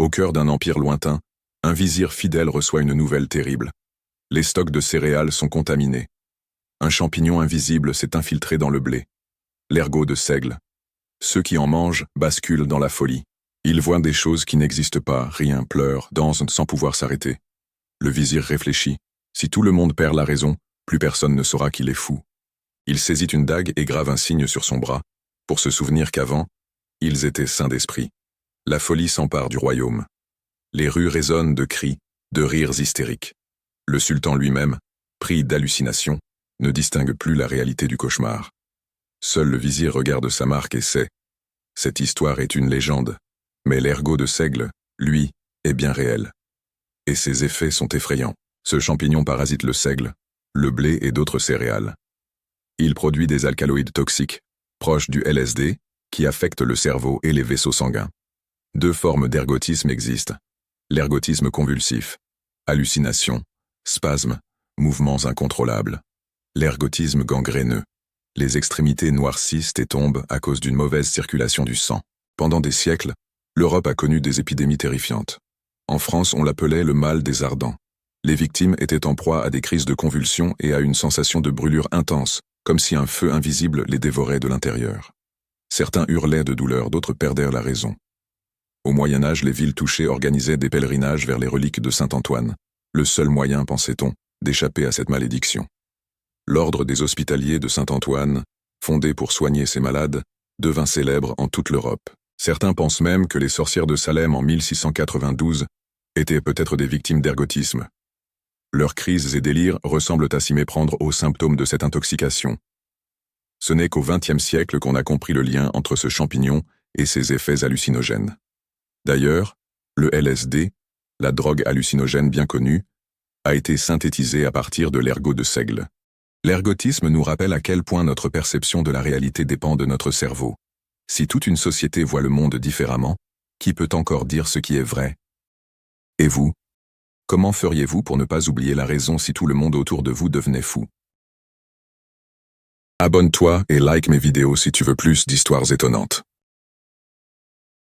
Au cœur d'un empire lointain, un vizir fidèle reçoit une nouvelle terrible. Les stocks de céréales sont contaminés. Un champignon invisible s'est infiltré dans le blé. L'ergot de seigle. Ceux qui en mangent basculent dans la folie. Ils voient des choses qui n'existent pas, rient, pleurent, dansent sans pouvoir s'arrêter. Le vizir réfléchit. Si tout le monde perd la raison, plus personne ne saura qu'il est fou. Il saisit une dague et grave un signe sur son bras, pour se souvenir qu'avant, ils étaient saints d'esprit. La folie s'empare du royaume. Les rues résonnent de cris, de rires hystériques. Le sultan lui-même, pris d'hallucination, ne distingue plus la réalité du cauchemar. Seul le vizir regarde sa marque et sait. Cette histoire est une légende, mais l'ergot de seigle, lui, est bien réel. Et ses effets sont effrayants. Ce champignon parasite le seigle, le blé et d'autres céréales. Il produit des alcaloïdes toxiques, proches du LSD, qui affectent le cerveau et les vaisseaux sanguins. Deux formes d'ergotisme existent. L'ergotisme convulsif, hallucination, spasmes, mouvements incontrôlables. L'ergotisme gangréneux. Les extrémités noircissent et tombent à cause d'une mauvaise circulation du sang. Pendant des siècles, l'Europe a connu des épidémies terrifiantes. En France, on l'appelait le mal des ardents. Les victimes étaient en proie à des crises de convulsions et à une sensation de brûlure intense, comme si un feu invisible les dévorait de l'intérieur. Certains hurlaient de douleur, d'autres perdèrent la raison. Au Moyen-Âge, les villes touchées organisaient des pèlerinages vers les reliques de Saint-Antoine, le seul moyen, pensait-on, d'échapper à cette malédiction. L'ordre des hospitaliers de Saint-Antoine, fondé pour soigner ces malades, devint célèbre en toute l'Europe. Certains pensent même que les sorcières de Salem en 1692 étaient peut-être des victimes d'ergotisme. Leurs crises et délires ressemblent à s'y méprendre aux symptômes de cette intoxication. Ce n'est qu'au XXe siècle qu'on a compris le lien entre ce champignon et ses effets hallucinogènes. D'ailleurs, le LSD, la drogue hallucinogène bien connue, a été synthétisé à partir de l'ergot de seigle. L'ergotisme nous rappelle à quel point notre perception de la réalité dépend de notre cerveau. Si toute une société voit le monde différemment, qui peut encore dire ce qui est vrai? Et vous? Comment feriez-vous pour ne pas oublier la raison si tout le monde autour de vous devenait fou? Abonne-toi et like mes vidéos si tu veux plus d'histoires étonnantes.